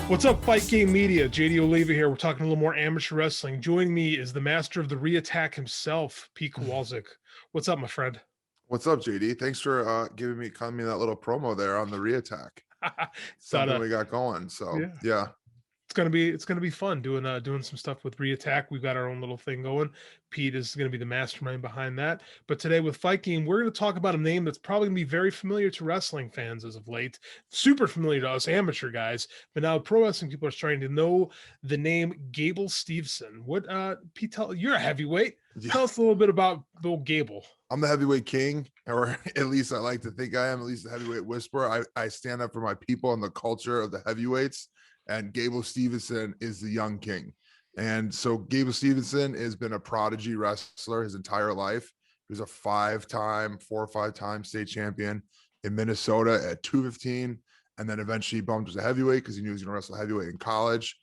What's up, Fight Game Media? JD Oliva here. We're talking a little more amateur wrestling. Joining me is the master of the Reattack himself, Pete Kowalczuk. What's up, my friend? What's up, JD? Thanks for calling me that little promo there on the Reattack. Something we got going. So yeah. It's gonna be fun doing some stuff with Reattack. We've got our own little thing going. Pete is gonna be the mastermind behind that. But today with Fight Game, we're gonna talk about a name that's probably gonna be very familiar to wrestling fans as of late, super familiar to us amateur guys. But now pro wrestling people are starting to know the name Gable Steveson. What Pete, you're a heavyweight. Yeah. Tell us a little bit about Bill Gable. I'm the heavyweight king, or at least I like to think I am, at least the heavyweight whisperer. I stand up for my people and the culture of the heavyweights. And Gable Steveson is the young king. And so Gable Steveson has been a prodigy wrestler his entire life. He was a 4 or 5 time state champion in Minnesota at 215. And then eventually bumped as a heavyweight because he knew he was going to wrestle heavyweight in college.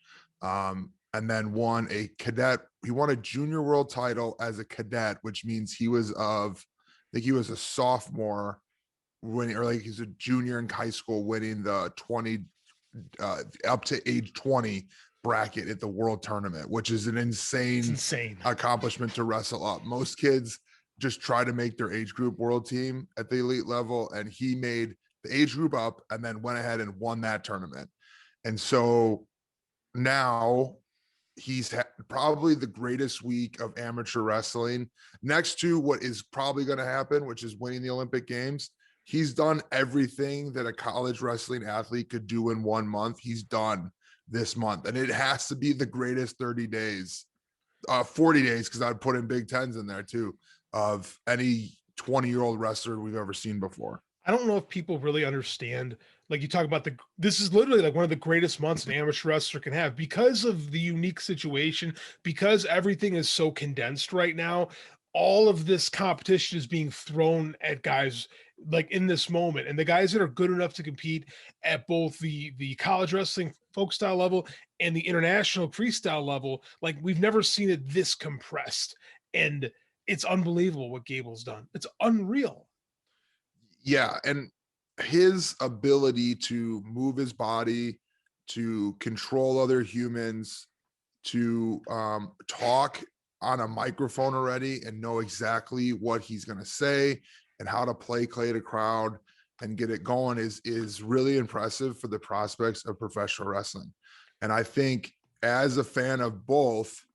And then won a cadet. He won a junior world title as a cadet, which means he was I think he was a sophomore when, or like he's a junior in high school winning the 20 up to age 20 bracket at the world tournament, which is an insane accomplishment to wrestle up. Most kids just try to make their age group world team at the elite level, and he made the age group up and then went ahead and won that tournament. And so now he's had probably the greatest week of amateur wrestling next to what is probably going to happen, which is winning the Olympic Games. He's done everything that a college wrestling athlete could do in 1 month. He's done this month, and it has to be the greatest 30 days, 40 days, because I'd put in Big Tens in there too, of any 20-year-old wrestler we've ever seen before. I don't know if people really understand, like you talk about this is literally like one of the greatest months an amateur wrestler can have because of the unique situation, because everything is so condensed right now. All of this competition is being thrown at guys like in this moment, and the guys that are good enough to compete at both the college wrestling folk style level and the international freestyle level, like we've never seen it this compressed, and it's unbelievable what Gable's done. It's unreal. Yeah, and his ability to move his body, to control other humans, to talk on a microphone already and know exactly what he's going to say and how to play the crowd and get it going is really impressive for the prospects of professional wrestling. And I think as a fan of both,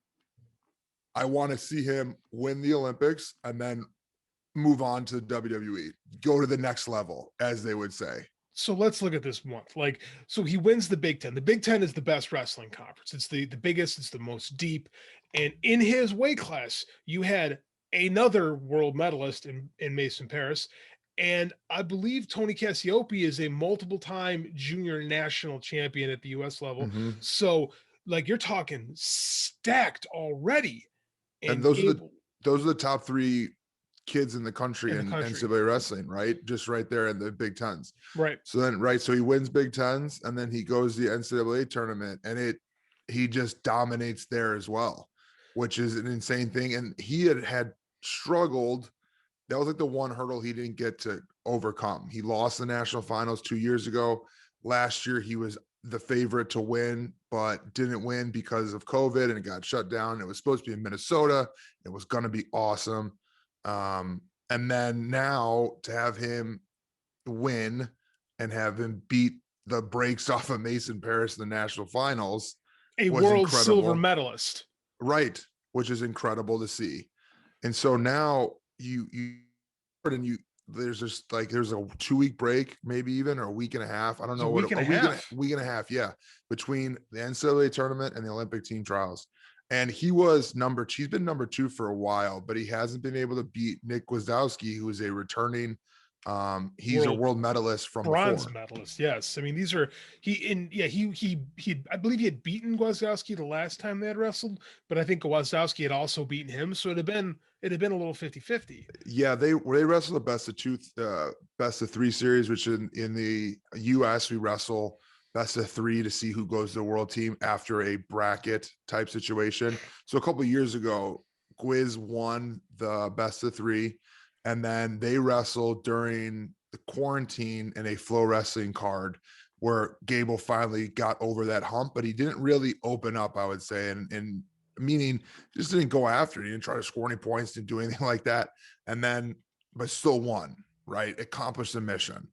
I want to see him win the Olympics and then move on to WWE, go to the next level, as they would say. So let's look at this month. Like, so he wins the Big Ten. The Big Ten is the best wrestling conference. It's the biggest, it's the most deep. And in his weight class, you had another world medalist in Mason Paris. And I believe Tony Cassiope is a multiple time junior national champion at the US level. Mm-hmm. So like you're talking stacked already. And those are the top 3 kids in the country in NCAA wrestling, right? Just right there in the Big Tens. Right. So he wins Big Tens and then he goes to the NCAA tournament and he just dominates there as well, which is an insane thing. And he had struggled. That was like the one hurdle he didn't get to overcome. He lost the national finals 2 years ago. Last year, he was the favorite to win, but didn't win because of COVID and it got shut down. It was supposed to be in Minnesota. It was going to be awesome. And then now to have him win and have him beat the brakes off of Mason Paris in the national finals, a world silver medalist, right? Which is incredible to see. And so now there's just like there's a 2-week break, maybe even, or a week and a half. I don't know what week and a half, yeah, between the NCAA tournament and the Olympic team trials. And he's been number 2 for a while, but he hasn't been able to beat Nick Gwiazdowski, who is a returning, he's a world medalist from bronze before. Medalist. Yes. I mean, I believe he had beaten Gwiazdowski the last time they had wrestled, but I think Gwiazdowski had also beaten him. So it'd have been a little 50-50. Yeah. They wrestled the best of 3 series, which in the US we wrestle best of 3 to see who goes to the world team after a bracket type situation. So a couple of years ago, Gwiz won the best of 3, and then they wrestled during the quarantine in a Flow Wrestling card where Gable finally got over that hump, but he didn't really open up, I would say. And meaning just didn't go after it. He didn't try to score any points, didn't do anything like that. And then, but still won, right? Accomplished the mission.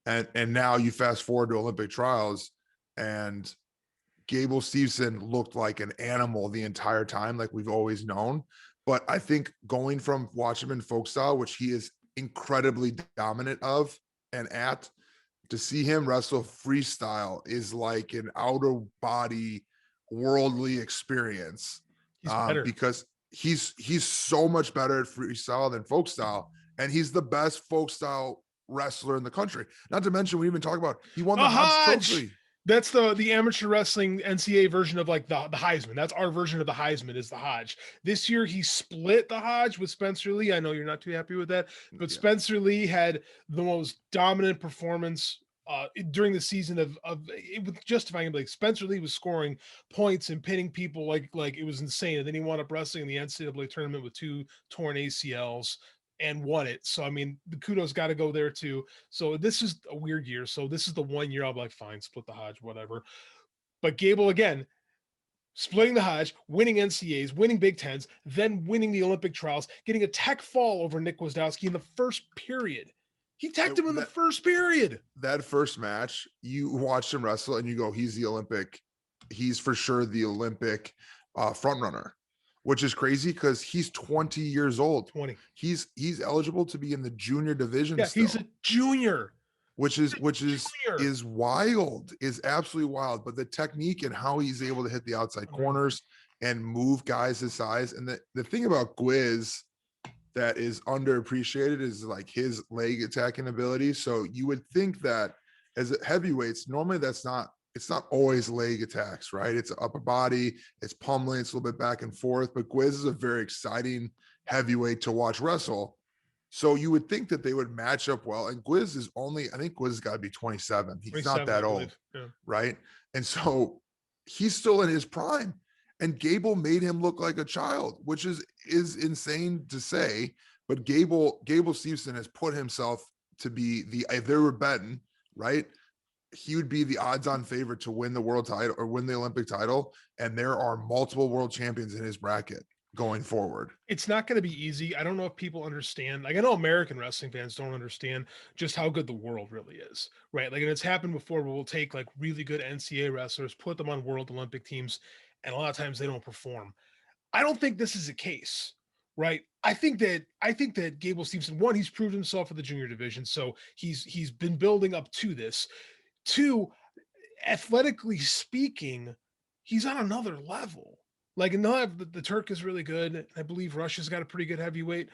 And now you fast forward to Olympic trials, and Gable Steveson looked like an animal the entire time, like we've always known. But I think going from watching him in folk style, which he is incredibly dominant of and at, to see him wrestle freestyle is like an outer body worldly experience. He's better. Because he's so much better at freestyle than folk style, and he's the best folk style wrestler in the country. Not to mention, we even talk about he won the Hodge Trophy. That's the amateur wrestling NCAA version of like the Heisman. That's our version of the Heisman, is the Hodge. This year he split the Hodge with Spencer Lee. I know you're not too happy with that, but yeah. Spencer Lee had the most dominant performance during the season of it, with justifying, like Spencer Lee was scoring points and pinning people like it was insane. And then he wound up wrestling in the NCAA tournament with 2 torn ACLs and won it. So I mean, the kudos got to go there too. So this is a weird year. So this is the one year I'll be like, fine, split the Hodge, whatever. But Gable again, splitting the Hodge, winning NCAAs, winning Big Tens, then winning the Olympic trials, getting a tech fall over Nick Gwiazdowski in the first period. He teched him in the first period. That first match, you watched him wrestle and you go, he's for sure the Olympic front runner. Which is crazy because he's 20 years old. 20. He's eligible to be in the junior division. Yeah, still. He's a junior. Which is wild, is absolutely wild. But the technique and how he's able to hit the outside corners and move guys his size. And the thing about Gwiz that is underappreciated is like his leg attacking ability. So you would think that as heavyweights, normally it's not always leg attacks, right? It's upper body, it's pummeling, it's a little bit back and forth, but Gwiz is a very exciting heavyweight to watch wrestle. So you would think that they would match up well. And Gwiz is I think Gwiz has got to be 27. He's not that old, yeah. Right? And so he's still in his prime. And Gable made him look like a child, which is insane to say. But Gable Steveson has put himself to be if they were betting, right? He would be the odds-on favorite to win the world title or win the Olympic title. And there are multiple world champions in his bracket going forward. It's not going to be easy. I don't know if people understand. Like, I know American wrestling fans don't understand just how good the world really is, right? Like, and it's happened before where we'll take like really good NCAA wrestlers, put them on world Olympic teams, and a lot of times they don't perform. I don't think this is a case, right? I think that Gable Steveson, one, he's proved himself in the junior division. So he's been building up to this. 2, athletically speaking, he's on another level. Like, the Turk is really good. I believe Russia's got a pretty good heavyweight.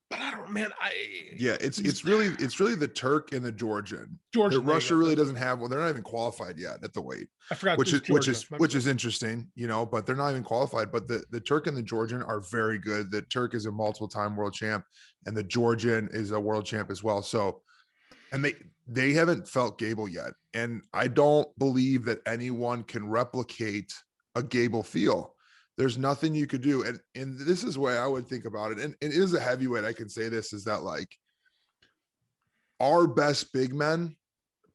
But I don't, man. It's really the Turk and the Georgian. Russia really doesn't have. Well, they're not even qualified yet at the weight. I forgot. Which is interesting, But they're not even qualified. But the Turk and the Georgian are very good. The Turk is a multiple-time world champ, and the Georgian is a world champ as well. So, and they haven't felt Gable yet, and I don't believe that anyone can replicate a Gable feel. There's nothing you could do. And this is the way I would think about it. And it is a heavyweight. I can say this is that like our best big men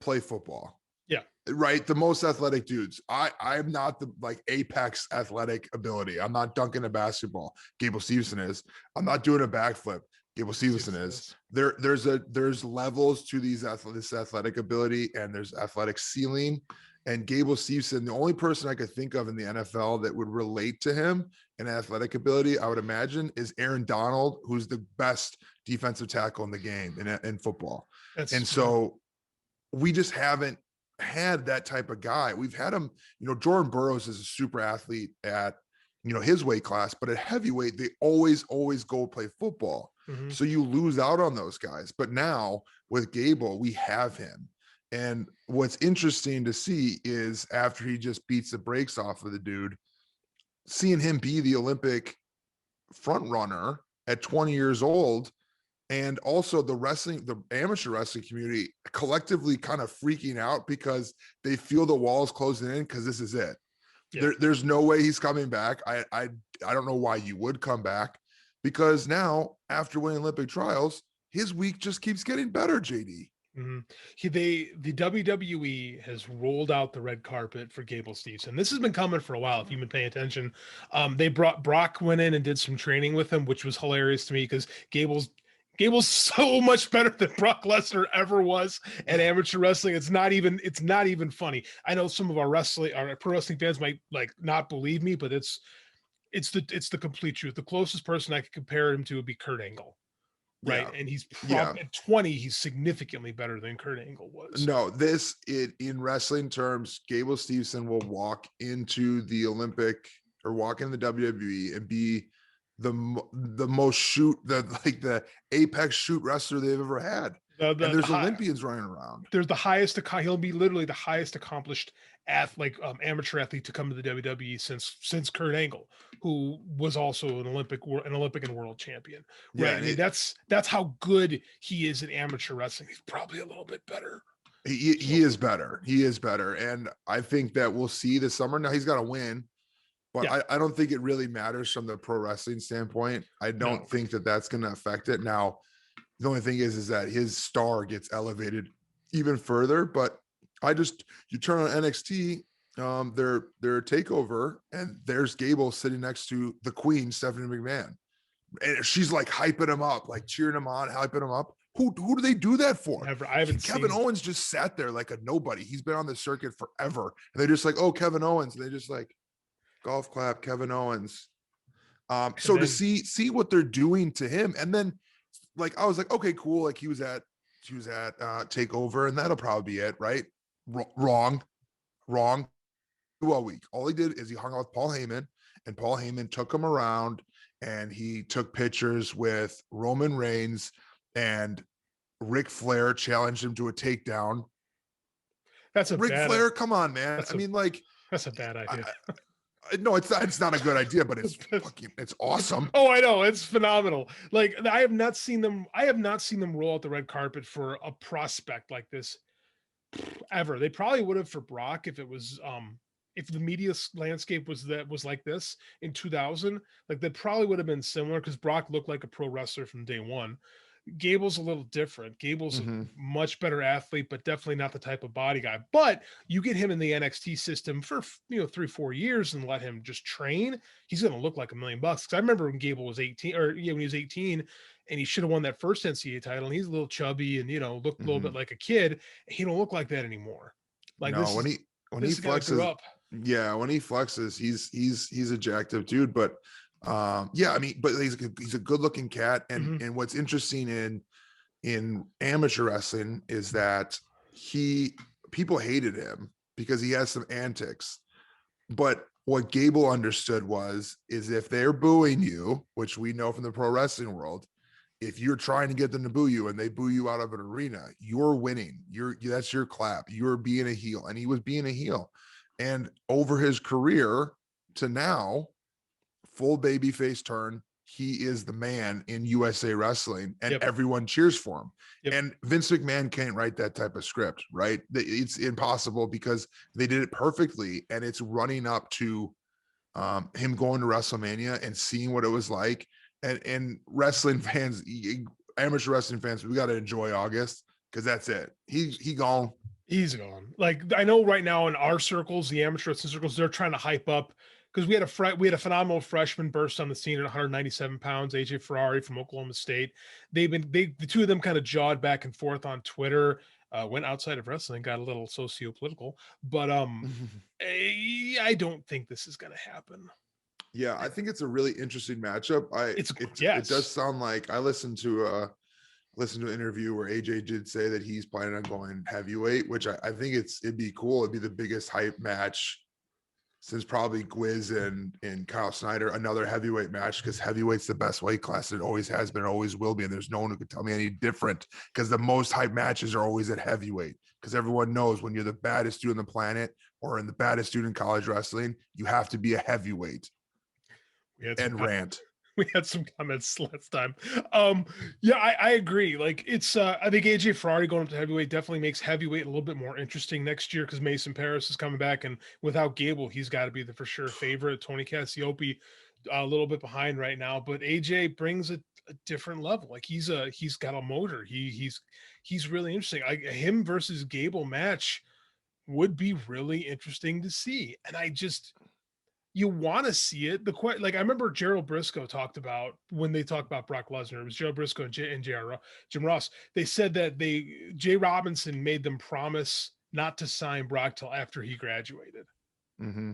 play football. Yeah. Right. The most athletic dudes. I'm not the like apex athletic ability. I'm not dunking a basketball. Gable Steveson is. I'm not doing a backflip. Gable Steveson is. There's levels to this athletic ability, and there's athletic ceiling. And Gable Steveson, the only person I could think of in the NFL that would relate to him in athletic ability, I would imagine, is Aaron Donald, who's the best defensive tackle in the game in football. So we just haven't had that type of guy. We've had him, Jordan Burroughs is a super athlete at, his weight class, but at heavyweight, they always go play football. Mm-hmm. So you lose out on those guys. But now with Gable, we have him. And what's interesting to see is after he just beats the brakes off of the dude, seeing him be the Olympic front runner at 20 years old, and also the amateur wrestling community collectively kind of freaking out because they feel the walls closing in because this is it. Yeah. There's no way he's coming back. I don't know why you would come back, because now after winning Olympic trials, his week just keeps getting better, JD. Mhm. The WWE has rolled out the red carpet for Gable Steveson. This has been coming for a while. If you've been paying attention, they brought Brock went in and did some training with him, which was hilarious to me because Gable's so much better than Brock Lesnar ever was at amateur wrestling. It's not even funny. I know some of our pro wrestling fans might like not believe me, but it's the complete truth. The closest person I could compare him to would be Kurt Angle. Right. Yeah. And he's Yeah. at 20, he's significantly better than Kurt Angle was. No, in wrestling terms, Gable Steveson will walk into the Olympic or walk in the WWE and be the most the apex shoot wrestler they've ever had. And there's Olympians running around. There's the highest, he'll be literally the highest accomplished amateur athlete to come to the WWE since Kurt Angle, who was also an Olympic and world champion. Right. Yeah, I mean, that's how good he is in amateur wrestling. He's probably a little bit better. He is better. He is better. And I think that we'll see this summer. Now he's got to win, but yeah. I don't think it really matters from the pro wrestling standpoint. I don't think that that's going to affect it. Now, the only thing is that his star gets elevated even further. But you turn on NXT, their takeover, and there's Gable sitting next to the Queen, Stephanie McMahon, and she's like hyping him up, like cheering him on, hyping him up. Who do they do that for? Never. I haven't Kevin Owens just sat there like a nobody. He's been on the circuit forever, and they're just like, oh, Kevin Owens. And they just like golf clap, Kevin Owens. So then, to see what they're doing to him, and then like I was like, okay, cool. Like he was at Takeover, and that'll probably be it, right? Wrong. 2 week. All he did is he hung out with Paul Heyman, and Paul Heyman took him around, and he took pictures with Roman Reigns, and Ric Flair challenged him to a takedown. That's Ric Flair. Come on, man. I mean, like that's a bad idea. No, it's not a good idea, but it's awesome. Oh, I know. It's phenomenal. Like I have not seen them roll out the red carpet for a prospect like this ever. They probably would have for Brock if it was if the media landscape was like this in 2000, like that probably would have been similar because Brock looked like a pro wrestler from day one. Gable's a little different. Gable's a much better athlete, but definitely not the type of body guy. But you get him in the NXT system for 3-4 years and let him just train. He's going to look like $1 million. Because I remember when Gable was 18, when he was 18, and he should have won that first NCAA title. And he's a little chubby and looked a little bit like a kid. He don't look like that anymore. Like no, when he flexes up. Yeah, when he flexes, he's a jacked up dude. But yeah, I mean, but he's a good looking cat. And what's interesting in amateur wrestling is that people hated him because he has some antics. But what Gable understood is if they're booing you, which we know from the pro wrestling world, if you're trying to get them to boo you and they boo you out of an arena, you're winning. That's your clap. You're being a heel. And he was being a heel. And over his career to now, full babyface turn, he is the man in USA Wrestling, and everyone cheers for him. And Vince McMahon can't write that type of script, right? It's impossible because they did it perfectly, and it's running up to him going to WrestleMania and seeing what it was like. And wrestling fans, amateur wrestling fans, we got to enjoy August because that's it. He gone. He's gone. Like I know right now in our circles, the amateur wrestling circles, they're trying to hype up because we had a phenomenal freshman burst on the scene at 197 pounds, AJ Ferrari from Oklahoma State. The two of them kind of jawed back and forth on Twitter, went outside of wrestling, got a little socio-political, but I don't think this is going to happen. Yeah, I think it's a really interesting matchup. It does sound like I listened to an interview where AJ did say that he's planning on going heavyweight, which I think it'd be cool. It'd be the biggest hype match since probably Gwiz and Kyle Snyder, another heavyweight match, because heavyweight's the best weight class. It always has been, always will be. And there's no one who could tell me any different, because the most hype matches are always at heavyweight, because everyone knows when you're the baddest dude on the planet or in the baddest dude in college wrestling, you have to be a heavyweight. Rant. We had some comments last time. Yeah, I agree. Like it's I think AJ Ferrari going up to heavyweight definitely makes heavyweight a little bit more interesting next year because Mason Paris is coming back, and without Gable, he's got to be the for sure favorite. Tony Cassiope a little bit behind right now, but AJ brings it. a different level. Like he's got a motor. He's really interesting. Him versus Gable match would be really interesting to see. And you want to see it. Like I remember Gerald Briscoe talked about when they talked about Brock Lesnar. It was Gerald Briscoe and Jim Ross. They said that Jay Robinson made them promise not to sign Brock till after he graduated. Mm-hmm.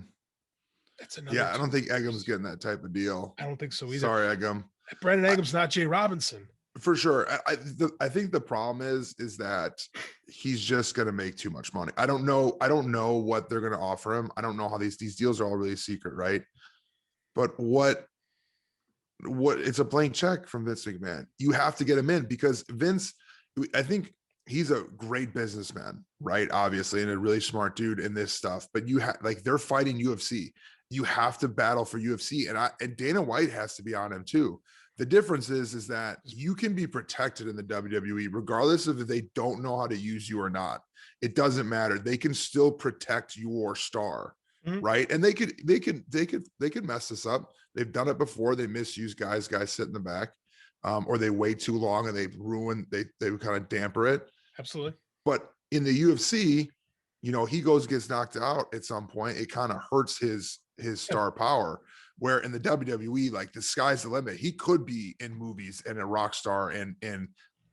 That's another. Yeah, I don't think Eggum's getting that type of deal. I don't think so either. Sorry, Eggum. Brandon Eggum's not Jay Robinson. For sure. I think the problem is that he's just going to make too much money. I don't know what they're going to offer him. I don't know how these deals are all really secret, right? But what it's a blank check from Vince McMahon. You have to get him in because Vince, I think he's a great businessman, right? Obviously, and a really smart dude in this stuff. But they're fighting UFC. You have to battle for UFC, and Dana White has to be on him too. The difference is that you can be protected in the WWE, regardless of if they don't know how to use you or not. It doesn't matter. They can still protect your star, right? And they could mess this up. They've done it before. They misuse guys sit in the back, or they wait too long and they kind of damper it. Absolutely. But in the UFC, he gets knocked out at some point. It kind of hurts his star power. Where in the WWE, like the sky's the limit. He could be in movies and a rock star, and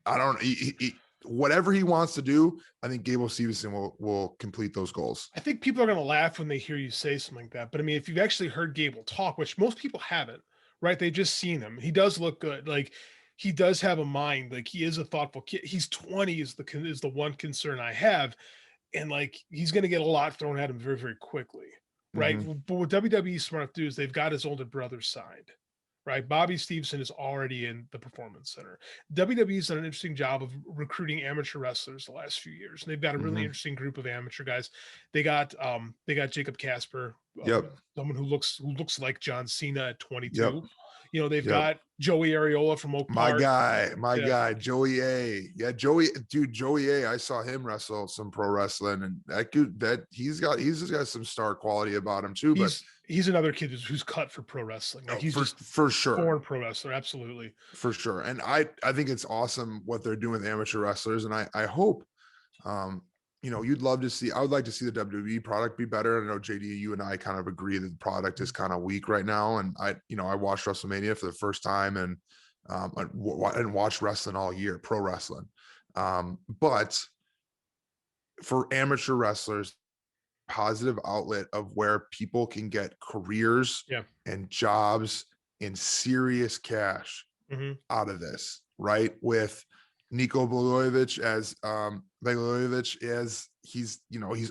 I don't whatever he wants to do. I think Gable Steveson will complete those goals. I think people are going to laugh when they hear you say something like that. But I mean, if you've actually heard Gable talk, which most people haven't, right? They've just seen him. He does look good. Like he does have a mind. Like he is a thoughtful kid. He's 20 is the one concern I have, and like he's going to get a lot thrown at him very, very quickly. Right. Mm-hmm. But what WWE smart to do is they've got his older brother signed, right? Bobby Stevenson is already in the Performance Center. WWE's done an interesting job of recruiting amateur wrestlers the last few years. And they've got a really interesting group of amateur guys. They got Jacob Casper, someone who looks like John Cena at 22. Yep. They've got Joey Areola from Oak Park. My guy, Joey A. Yeah, Joey A. I saw him wrestle some pro wrestling, and he's just got some star quality about him too. But he's another kid who's cut for pro wrestling. Like he's for sure born pro wrestler, absolutely. For sure. And I think it's awesome what they're doing with amateur wrestlers, and I hope you'd love to see. I would like to see the WWE product be better. I know JD, you and I kind of agree that the product is kind of weak right now. And I watched WrestleMania for the first time and watched wrestling all year, pro wrestling. But for amateur wrestlers, positive outlet of where people can get careers and jobs and serious cash out of this, right? With Niko Blagojevich as he's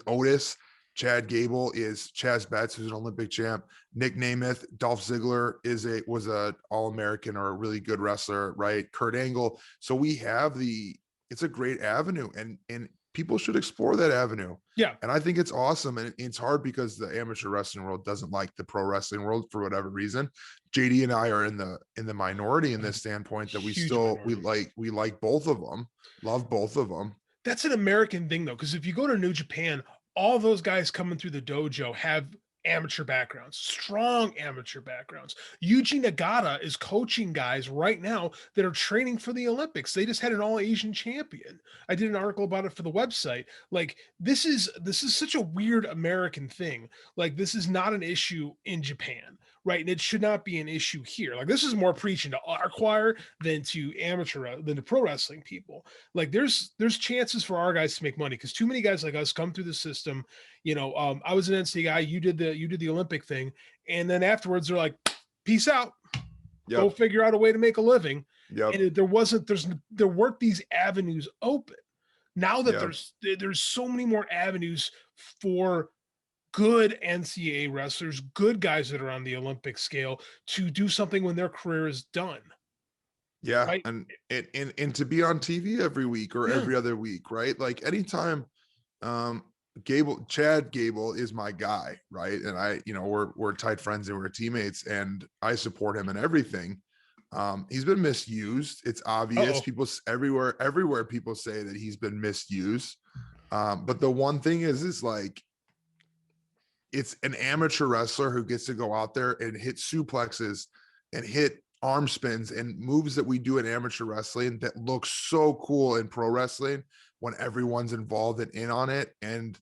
Otis. Chad Gable is Chaz Betts, who's an Olympic champ. Nick Namath, Dolph Ziggler was a All-American or a really good wrestler, right? Kurt Angle. So we have it's a great avenue, and people should explore that avenue. Yeah. And I think it's awesome. And it's hard because the amateur wrestling world doesn't like the pro wrestling world for whatever reason. JD and I are in the minority in this standpoint that we like both of them, love both of them. That's an American thing though, because if you go to New Japan, all those guys coming through the dojo have amateur backgrounds, strong amateur backgrounds. Yuji Nagata is coaching guys right now that are training for the Olympics. They just had an all-Asian champion. I did an article about it for the website. Like this is such a weird American thing. Like this is not an issue in Japan, right? And it should not be an issue here. Like this is more preaching to our choir than to pro wrestling people. Like there's chances for our guys to make money because too many guys like us come through the system. I was an NCAA guy. You did the Olympic thing. And then afterwards they're like, peace out. Yep. Go figure out a way to make a living. Yep. And there weren't these avenues open. Now that there's so many more avenues for good NCAA wrestlers, good guys that are on the Olympic scale to do something when their career is done. Yeah. Right? And to be on TV every week or every other week, right? Like anytime, Chad Gable is my guy, right? And we're tight friends and we're teammates, and I support him in everything. He's been misused. It's obvious. People everywhere people say that he's been misused. But the one thing is like, it's an amateur wrestler who gets to go out there and hit suplexes and hit arm spins and moves that we do in amateur wrestling that look so cool in pro wrestling when everyone's involved and in on it. And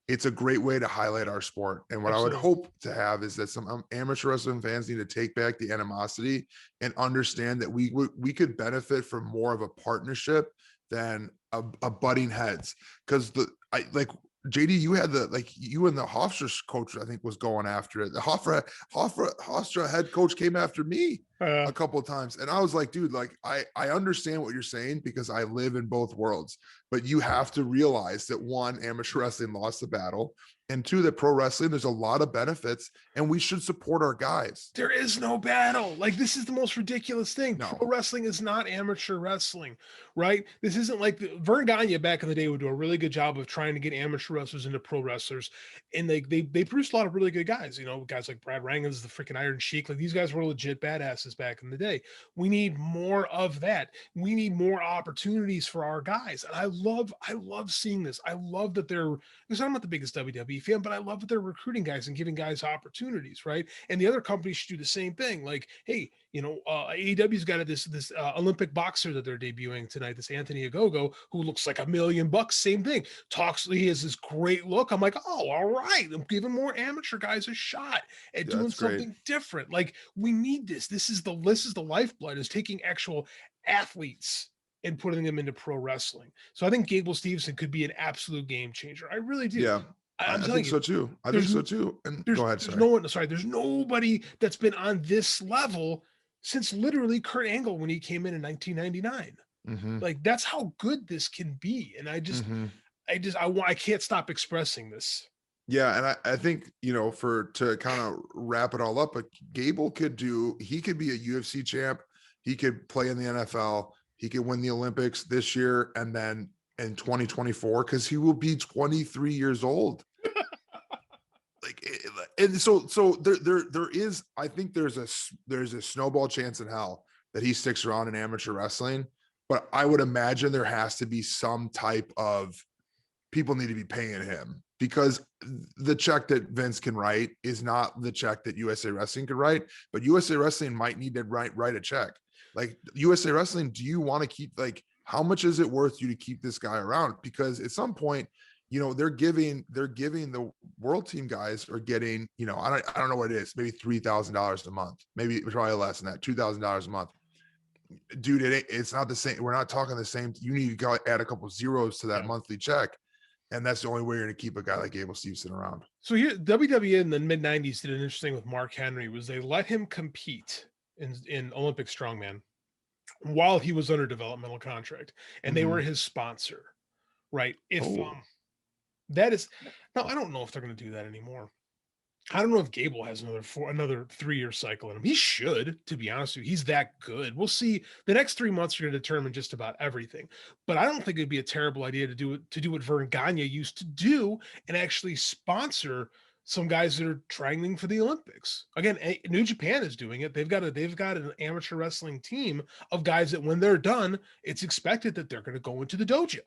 it's a great way to highlight our sport. And what Absolutely. I would hope to have is that some amateur wrestling fans need to take back the animosity and understand that we could benefit from more of a partnership than a butting heads. Because like JD, you had you and the Hofstra coach, I think, was going after it. The Hofstra head coach came after me a couple of times. And I was like, dude, like I understand what you're saying because I live in both worlds, but you have to realize that one, amateur wrestling lost the battle, and two, that pro wrestling, there's a lot of benefits and we should support our guys. There is no battle. Like, this is the most ridiculous thing. No. Pro wrestling is not amateur wrestling, right? This isn't like Vern Gagne back in the day would do a really good job of trying to get amateur wrestlers into pro wrestlers. And they produced a lot of really good guys, you know, guys like Brad Rangens, the freaking Iron Sheik. Like, these guys were legit badasses back in the day. We need more of that. We need more opportunities for our guys. And I love seeing this. I love that because I'm not the biggest WWE fan, but I love that they're recruiting guys and giving guys opportunities, right? And the other companies should do the same thing. Like, hey, you know, AEW's got this Olympic boxer that they're debuting tonight, this Anthony Ogogo, who looks like $1 million. Same thing. He has this great look. I'm like, oh, all right. I'm giving more amateur guys a shot at doing something different. Like, we need this. This is the lifeblood, is taking actual athletes and putting them into pro wrestling. So I think Gable Steveson could be an absolute game changer. I really do. Yeah. I think so too. I think so too. And go ahead. There's nobody that's been on this level since literally Kurt Angle when he came in 1999. Mm-hmm. Like, that's how good this can be. And I can't stop expressing this. Yeah. And I think, you know, to kind of wrap it all up, but Gable he could be a UFC champ. He could play in the NFL. He could win the Olympics this year. And then in 2024, because he will be 23 years old. And so there is, I think there's a snowball chance in hell that he sticks around in amateur wrestling, but I would imagine there has to be some type of people need to be paying him, because the check that Vince can write is not the check that USA Wrestling could write, but USA Wrestling might need to write a check. Like, USA Wrestling, do you want to keep, like, how much is it worth you to keep this guy around? Because at some point, you know, they're giving the world team guys are getting, you know, I don't know what it is, maybe $3,000 a month, maybe probably less than that, $2,000 a month. Dude, it's not the same. We're not talking the same. You need to go add a couple zeros to that monthly check. And that's the only way you're going to keep a guy like Gable Steveson around. So here, WWE in the mid 90s did an interesting with Mark Henry, was they let him compete in Olympic strongman while he was under developmental contract, and they were his sponsor, right? That is, now I don't know if they're going to do that anymore. I don't know if Gable has another 3-year cycle in him. He should, to be honest with you. He's that good. We'll see. The next 3 months are going to determine just about everything. But I don't think it'd be a terrible idea to do what Vern Gagne used to do and actually sponsor some guys that are training for the Olympics. Again, New Japan is doing it. They've got an amateur wrestling team of guys that when they're done, it's expected that they're going to go into the dojo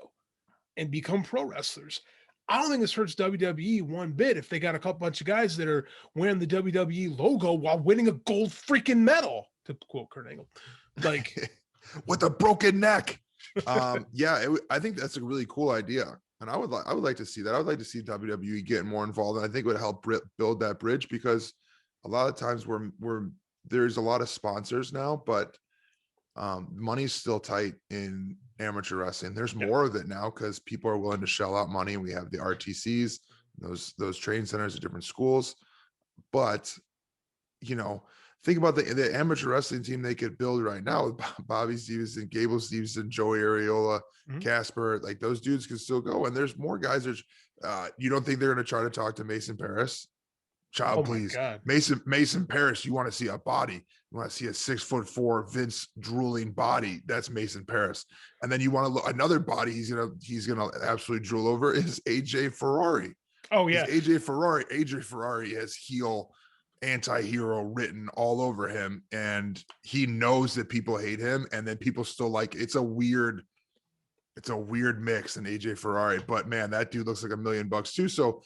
and become pro wrestlers. I don't think this hurts WWE one bit if they got a bunch of guys that are wearing the WWE logo while winning a gold freaking medal, to quote Kurt Angle, like with a broken neck. I think that's a really cool idea, and I would like to see that. I would like to see WWE get more involved, and I think it would help build that bridge, because a lot of times there's a lot of sponsors now, but money's still tight in amateur wrestling. There's more of it now because people are willing to shell out money. We have the RTCs, those training centers at different schools. But, you know, think about the amateur wrestling team they could build right now with Bobby Stevenson, Gable Steveson, Joey Areola, Casper. Like, those dudes can still go. And there's more guys. You don't think they're going to try to talk to Mason Paris? Please. Mason Paris, you want to see a body. You want to see a 6'4" Vince drooling body. That's Mason Paris. And then you want to look another body he's gonna absolutely drool over is AJ Ferrari. Oh yeah. AJ Ferrari has heel anti-hero written all over him, and he knows that people hate him, and then people still like it's a weird mix in AJ Ferrari. But man, that dude looks like $1 million too. So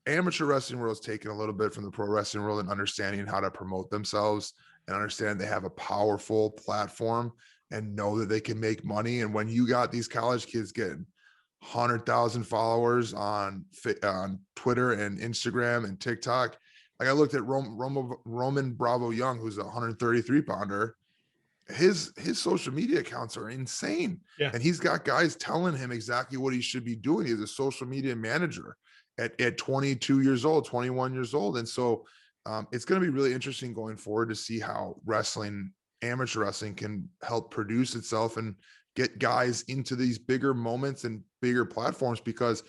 amateur wrestling world is taking a little bit from the pro wrestling world and understanding how to promote themselves and understand they have a powerful platform and know that they can make money. And when you got these college kids getting 100,000 followers on Twitter and Instagram and TikTok, like I looked at Roman Bravo Young, who's a 133 pounder. His social media accounts are insane. Yeah. And he's got guys telling him exactly what he should be doing. He's a social media manager at 22 years old, 21 years old. And so it's going to be really interesting going forward to see how amateur wrestling can help produce itself and get guys into these bigger moments and bigger platforms, because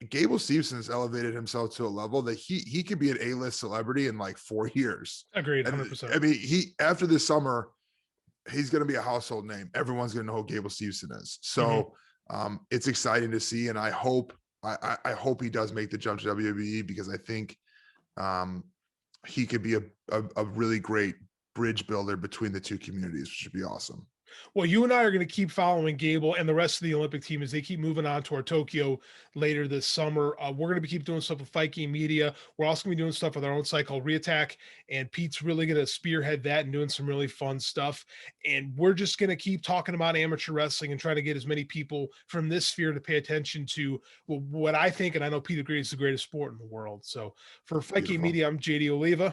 Gable Steveson has elevated himself to a level that he could be an A-list celebrity in like 4 years. Agreed, And, 100%. I mean, after this summer, he's going to be a household name. Everyone's going to know who Gable Steveson is. So it's exciting to see. And I hope he does make the jump to WWE, because I think he could be a really great bridge builder between the two communities, which would be awesome. Well, you and I are going to keep following Gable and the rest of the Olympic team as they keep moving on toward Tokyo later this summer. We're going to keep doing stuff with Fight Game Media. We're also going to be doing stuff with our own site called Reattack, and Pete's really going to spearhead that and doing some really fun stuff. And we're just going to keep talking about amateur wrestling and trying to get as many people from this sphere to pay attention to what I think, and I know Pete agrees, is the greatest sport in the world. So for Fight Game Media, I'm JD Oliva.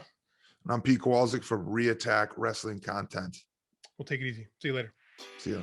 And I'm Pete Kowalczuk from Reattack Wrestling Content. We'll take it easy. See you later. See ya.